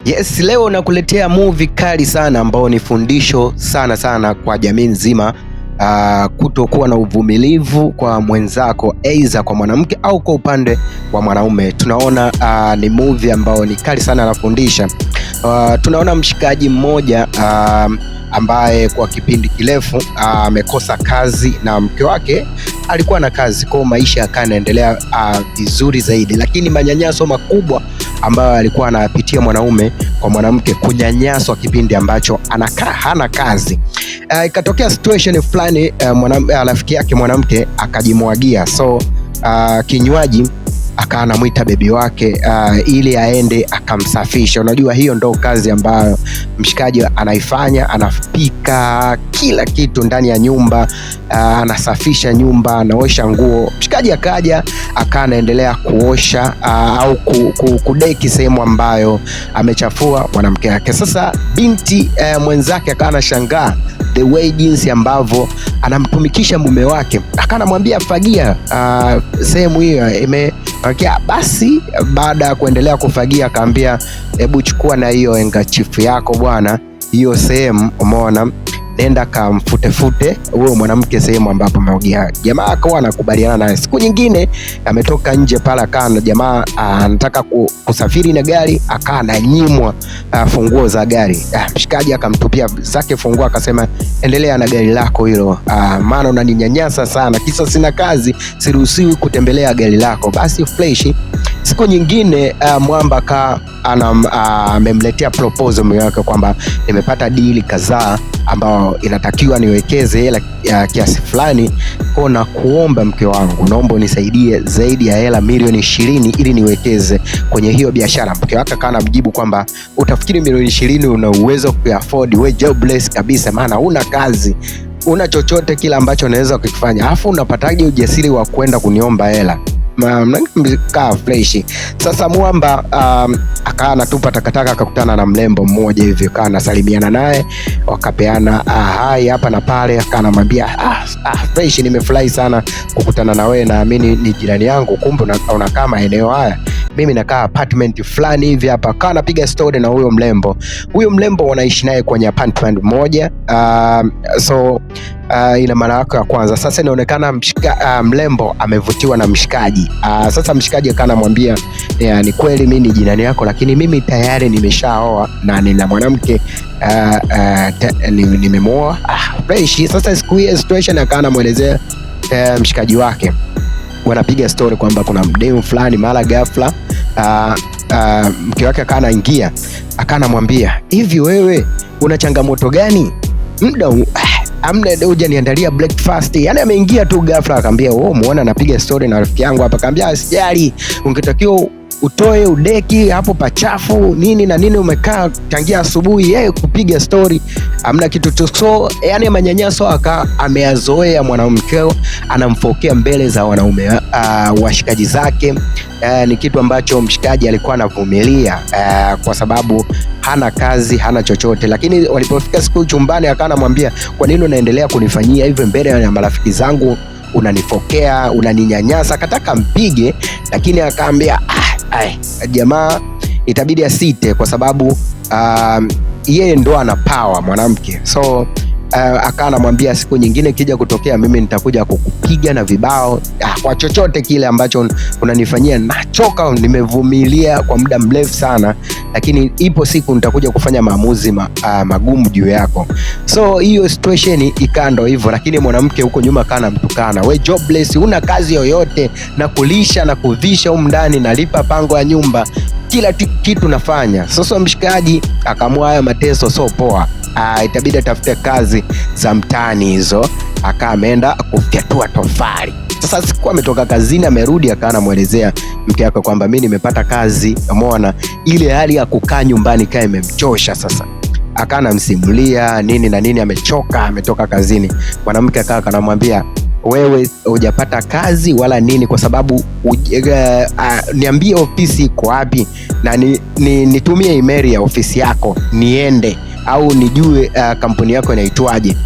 Yes, leo nakuletea movie kali sana ambao ni fundisho sana kwa jamii nzima. Kutokuwa na uvumilivu kwa mwenzako, aidha kwa mwanamke au kwa upande wa mwanaume. Tunaona ni movie ambao ni kali sana, anafundisha. Tunaona mshikaji mmoja ambaye kwa kipindi kirefu amekosa kazi na mke wake alikuwa na kazi, kwa maisha yakaendelea vizuri zaidi, lakini manyanyaso makubwa ambayo alikuwa anapitia mwanaume kwa mwanamke, kunyanyaswa kipindi ambacho hana kazi. Ikatokea situation fulani, rafiki yake mwanamke akajimwagia kinywaji, anamuita bebi wake ili aende akamsafisha. Unajua hiyo ndo kazi ambayo mshikaji anaifanya, anapika kila kitu ndani ya nyumba, anasafisha nyumba, anaosha nguo. Mshikaji akaja anaendelea kuosha au kudeki sehemu ambayo amechafua mwanamke wake. Sasa binti mwenzake anashangaa the way jinsi ambavyo anamtumikisha mume wake, akanamwambia fagia sehemu hiyo basi baada ya kuendelea kufagia akaambia, hebu chukua na hiyo handkerchief yako bwana, hiyo sehemu umeona, nenda kamfute huyo mwanamke sehemu ambapo ameogea. Jamaa akawa anakubaliana naye. Siku nyingine ametoka nje pala, kana jamaa anataka kusafiri na gari, ananyimwa funguo za gari. Mshikaji akamtupia zake funguo, akasema endelea na gari lako hilo, maana unaninyanyasa sana, kisa sina kazi, siruhusiwi kutembelea gari lako. Basi fresh. Siku nyingine mwamba amemletea proposal mume wake kwamba nimepata deal kadhaa ambao inatakiwa niwekeze hela kiasi fulani, kwa na kuomba mke wangu, naomba unisaidie zaidi ya hela milioni 20 ili niwekeze kwenye hiyo biashara. Mke wake kana mjibu kwamba utafikiri milioni 20 una uwezo kuafford? We jobless kabisa, maana huna kazi, una chochote kile ambacho unaweza kukifanya, afu unapataje ujasiri wa kwenda kuniomba hela? Kaa fresh. Sasa mwamba akawa anatupa takataka, akakutana na mlembo mmoja hivi, akawa anasalimiana naye, wakapeana hai hapa na pale. Akanamwambia fresh, nimefurahi sana kukutana na wewe, naamini ni jirani yangu, kumbe unakaa maeneo haya, mimi nakaa apartment fulani hivi hapa. Akawa anapiga story na huyo mlembo wanaishi naye kwenye apartment moja. Ina mara yake ya kwanza. Sasa inaonekana mlembo amevutiwa na mshikaji. Sasa mshikaji akanamwambia, ni kweli mimi ni jirani yako, lakini mimi tayari nimeshaoa na nina mwanamke nimemuoa. Fresh. Sasa siku hiyo situation akanamwelezea mshikaji wake, wanapiga story kwamba kuna mdemu fulani mara ghafla mke wake akanaingia, akanamwambia, hivi wewe una changamoto gani? Muda amna hoja niandalia breakfast. Yani ameingia tu ghafla, akamwambia muona napiga story na rafiki yangu hapa. Akamwambia sijali, ungetakiwa utoe udeki hapo pachafu nini na nini, umekaa tangia asubuhi yeye kupiga story, amna kitu tu. Yani manyanyaso ameyazoea mwanamkeo, anamfokea mbele za wanaume washikaji zake. Ni kitu ambacho mshikaji alikuwa anavumilia kwa sababu hana kazi, hana chochote. Lakini walipofika siku chumbani, akanamwambia, kwa nini unaendelea kunifanyia hivyo mbele ya marafiki zangu? Unanifokea, unaninyanyasa. Akataka mpige, lakini akaambia jamaa itabidi asite kwa sababu yeye ndo ana power mwanamke. Akanamwambia, siku nyingine kija kutokea mimi nitakuja kukupiga na vibao kwa chochote kile ambacho unanifanyia. Nachoka, nimevumilia kwa muda mrefu sana, lakini ipo siku nitakuja kufanya maamuzi magumu juu yako. Hiyo situation ikando hivyo, lakini mwanamke huko nyuma kana mtukana, we jobless, una kazi yoyote, na kulisha na kuvisha huko ndani, nalipa pango ya nyumba, kila kitu nafanya. Sasa mshikaji akamua haya mateso poa, itabidi atafute kazi za mtaani hizo. Akaenda kufyatua tofali. Sasa siku ametoka kazini, amerudi, akanamwelezea mke wake kwamba mimi nimepata kazi, umeona ile hali ya kukaa nyumbani kaa imemchosha. Sasa akanamsimulia nini na nini, amechoka, ametoka kazini. Mwanamke akanamwambia, wewe hujapata kazi wala nini, kwa sababu niambie ofisi iko wapi na nitumie email ya ofisi yako niende, au nijue kampuni yako inaitwaje.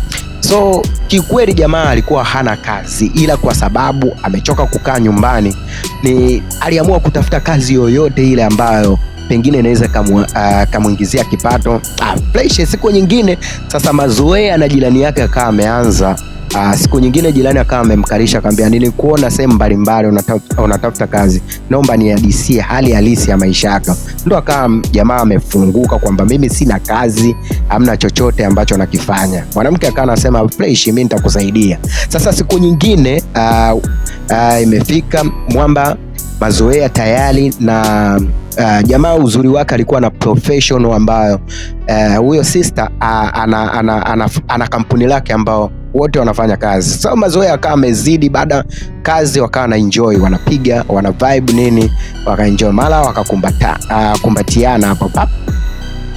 Kikweli jamaa alikuwa hana kazi, ila kwa sababu amechoka kukaa nyumbani, aliamua kutafuta kazi yoyote ile ambayo pengine inaweza kamuingizia kipato. Fresh. Siku nyingine sasa mazoea na jirani yake akawa ameanza. Siku nyingine jirani akawa amemkarisha akamwambia, nilikuona sehemu mbalimbali unatafuta kazi, naomba nihadisie hali halisi ya maisha yako. Ndo akawa jamaa amefunguka kwamba mimi sina kazi, hamna chochote ambacho nakifanya. Mwanamke akawa anasema Fresh, mimi nitakusaidia. Sasa siku nyingine imefika, mwamba mazoea tayari na jamaa uzuri wake alikuwa na professional ambayo huyo sister ana kampuni lake ambao wote wanafanya kazi. So mazoea akawa amezidi, baada kazi wakawa na enjoy, wanapiga, wana vibe nini, waka enjoy, mara wakakumbatiana hapo pap.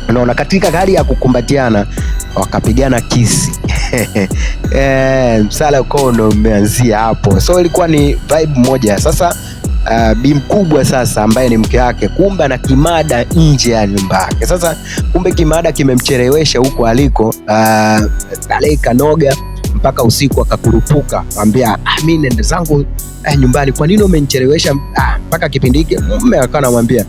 Unaona, katika hali ya kukumbatiana wakapigana kisi. Msala ukono umeanzia hapo. So ilikuwa ni vibe moja. Sasa bi mkubwa sasa ambaye ni mke wake, kumbe na kimada nje ya nyumba yake. Sasa kumbe kimada kimemchelewesha huko aliko, tarehe kanoga mpaka usiku akakurupuka, mwambia mimi nenda zangu nyumbani. Kwa nini umenichelewesha mpaka kipindi hiki? Mume akawa anamwambia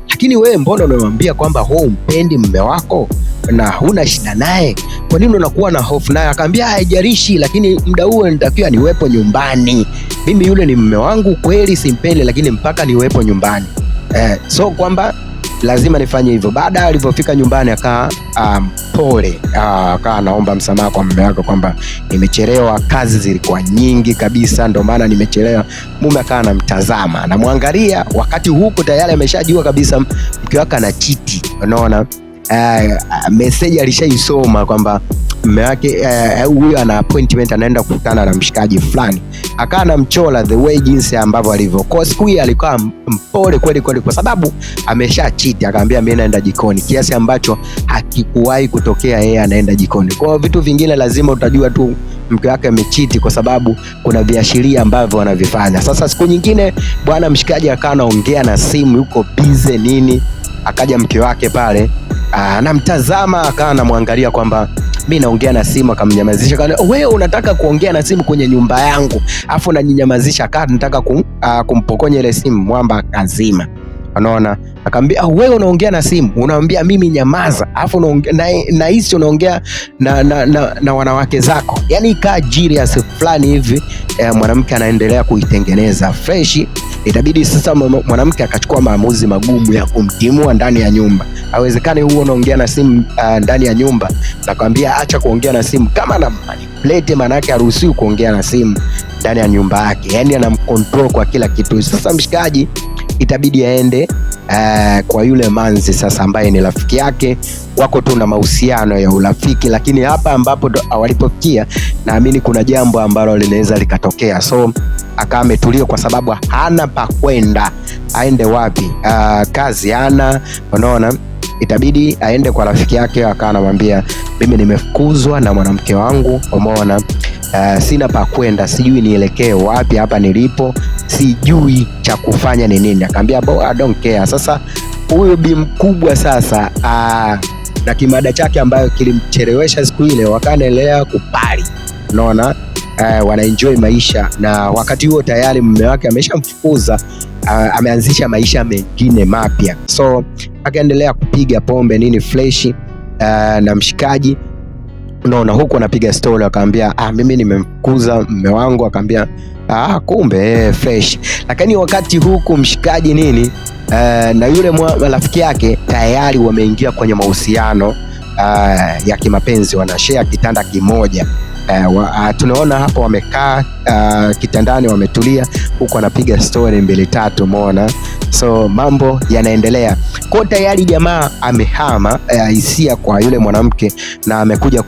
lakini wewe mbona unamwambia kwamba humpendi mume wako na huna shida naye, kwa nini unakuwa na hofu naye? Akamwambia haijalishi, lakini muda huo nitakiwa niwepo nyumbani. Mimi yule ni mume wangu kweli, simpendi, lakini mpaka niwepo nyumbani. So kwamba lazima nifanye hivyo. Baada alipofika nyumbani akawa pole, akawa anaomba msamaha kwa mume wake kwamba nimechelewa, kazi zilikuwa nyingi kabisa, ndio maana nimechelewa. Mume akawa anamtazama, anamwangalia, wakati huko tayari ameshajua kabisa mke wake ana chiti. Unaona, message alishaisoma kwamba mume wake huyu ana appointment, anaenda kukutana na mshikaji fulani. Akawa anamchola the way jinsi ambavyo alivyo. Kwa siku hii alikuwa mpole kweli kweli, kwa sababu amesha cheat. Akamwambia mimi naenda jikoni, kiasi ambacho hakikuwahi kutokea yeye anaenda jikoni. Kwa vitu vingine lazima utajua tu mke wake amecheat, kwa sababu kuna viashiria ambavyo wanavifanya. Sasa siku nyingine bwana mshikaji akawa anaongea na simu, yuko busy nini, akaja mke wake pale anamtazama, akawa anamwangalia kwamba mimi naongea na simu. Akamnyamazisha, kana wewe unataka kuongea na simu kwenye nyumba yangu afu unaninyamazisha? Akawa nataka kumpokonya ile simu, mwamba kazima. Unaona, akamwambia wewe unaongea na simu, unamwambia mimi nyamaza, afu unaongea na hisi unaongea na wanawake zako. Yani kaa serious fulani hivi. Mwanamke anaendelea kuitengeneza Fresh. Itabidi sasa mwanamke akachukua maamuzi magumu ya kumtimua ndani ya nyumba. Haiwezekani huo unaongea na simu ndani ya nyumba, na kwambia acha kuongea na simu. Kama na manipulate, maana yake haruhusiwi kuongea na simu ndani ya nyumba yake, yani anamcontrol kwa kila kitu. Sasa mshikaji itabidi aende kwa yule manzi sasa ambaye ni rafiki yake, wako tu na mahusiano ya urafiki, lakini hapa ambapo walipofikia naamini kuna jambo ambalo linaweza likatokea. So akawa ametulia kwa sababu hana pa kwenda, aende wapi? Kazi hana. Unaona, itabidi aende kwa rafiki yake. Akawa anamwambia mimi nimefukuzwa na mwanamke wangu, umeona, sina pa kwenda, sijui nielekee wapi, hapa nilipo sijui cha kufanya ni nini. Akamwambia I don't care. Sasa huyu bi mkubwa sasa na kimada chake ambayo kilimchelewesha siku ile, wakaendelea kupali. Unaona, wanaenjoy maisha, na wakati huo tayari mume wake ameshamfukuza, ameanzisha maisha mengine mapya. So akaendelea kupiga pombe nini Fresh na mshikaji. Unaona, huko anapiga story. Akamwambia mimi nimemfukuza mume wangu. Akamwambia kumbe Fresh. Lakini wakati huku mshikaji nini na yule rafiki yake tayari wameingia kwenye mahusiano ya kimapenzi, wanashare kitanda kimoja. Tunaona hapo wamekaa kitandani, wametulia, huko anapiga story mbili tatu, umeona. So mambo yanaendelea. Kwa tayari jamaa amehama hisia kwa yule mwanamke na amekuja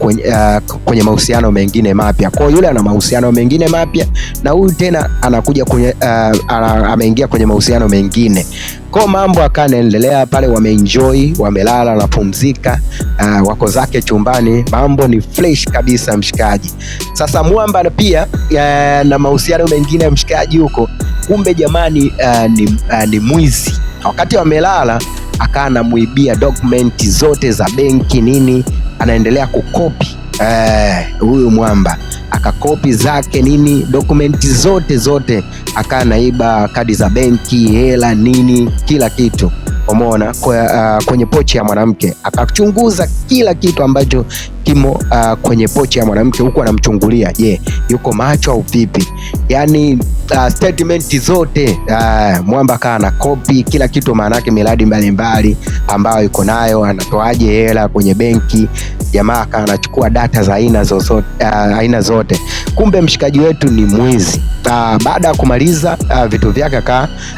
kwenye mahusiano mengine mapya. Kwa yule ana mahusiano mengine mapya na huyu tena anakuja ameingia kwenye mahusiano mengine. Kwa mambo akaendelea pale, wameenjoy, wamelala na pumzika, wako zake chumbani, mambo ni fresh kabisa mshikaji. Sasa mwamba pia na mahusiano mengine ya mshikaji huko, kumbe jamani ni mwizi. Wakati wamelala akawa anamuibia dokumenti zote za benki nini, anaendelea kukopi huyu mwamba akakopi zake nini, dokumenti zote akawa naiba, kadi za benki, hela nini, kila kitu. umeona, kwenye pochi ya mwanamke, akachunguza kila kitu ambacho kimo kwenye pochi ya mwanamke, huku anamchungulia, je, yuko macho au vipi? Yani statement zote mwamba kaa na copy kila kitu, maana yake miradi mbalimbali ambayo iko nayo, anatoaje hela kwenye benki, jamaa anachukua data za aina zote. Kumbe mshikaji wetu ni mwizi. Baada ya kumaliza vitu vyake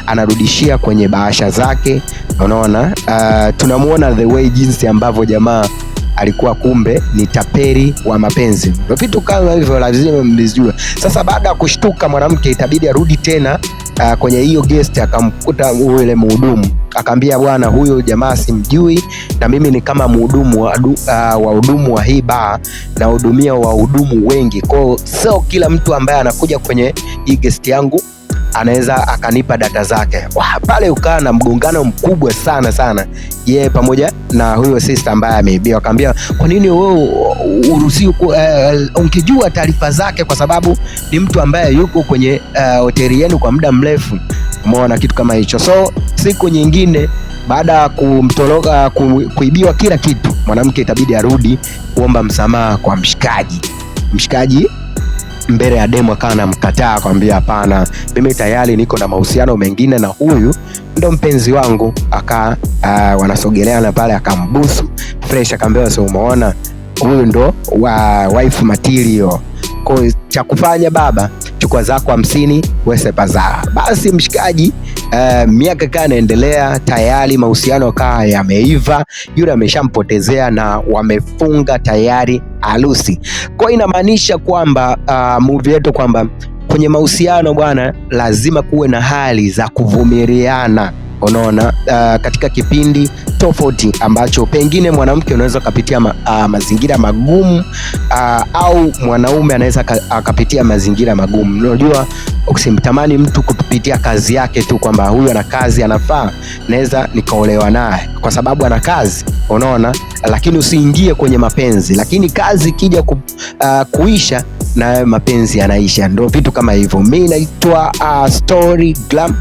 anarudishia kwenye bahasha zake. Unaona, tunamuona the way jinsi ambavyo jamaa alikuwa kumbe ni taperi wa mapenzi. Vitu kama hivyo lazima mvijue. Sasa baada ya kushtuka mwanamke, itabidi arudi tena kwenye hiyo guest, akamkuta yule mhudumu, akamwambia bwana, huyo jamaa simjui, na mimi ni kama mhudumu wahudumu wa hii bar, na hudumia wahudumu wengi, kwa sio kila mtu ambaye anakuja kwenye hii guest yangu anaweza akanipa data zake. Pale ukaa na mgongano mkubwa sana yeye pamoja na huyo sister ambaye ameibiwa. Akamwambia, kwa nini wewe uruhusiwi ungejua taarifa zake, kwa sababu ni mtu ambaye yuko kwenye hoteli yenu kwa muda mrefu. Umeona kitu kama hicho. So siku nyingine baada ya kumtoroka kuibiwa kila kitu, mwanamke itabidi arudi kuomba msamaha kwa mshikaji mbele ya demo, akawa anamkataa, akamwambia hapana, mimi tayari niko na mahusiano mengine na huyu ndo mpenzi wangu. Wanasogeleana pale, akambusu fresh, akamwambia sio, umeona huyu ndo wife material, kwa cha kufanya baba, chukua zako 50 wewe paza. Basi mshikaji, miaka kaa inaendelea, tayari mahusiano kaa yameiva, yule ameshampotezea na wamefunga tayari harusi. Kwa inamaanisha kwamba movie yetu kwamba kwenye mahusiano bwana, lazima kuwe na hali za kuvumiliana. Unaona, katika kipindi tofauti ambacho pengine mwanamke unaweza kupitia mazingira magumu, au mwanaume anaweza akapitia mazingira magumu. Unajua, ukisimtamani mtu kupitia kazi yake tu kwamba huyu ana kazi anafaa, naweza nikaolewa naye kwa sababu ana kazi, unaona, lakini usiingie kwenye mapenzi. Lakini kazi ikija kuisha na mapenzi yanaisha, ndio vitu kama hivyo. Mimi naitwa Story Glam.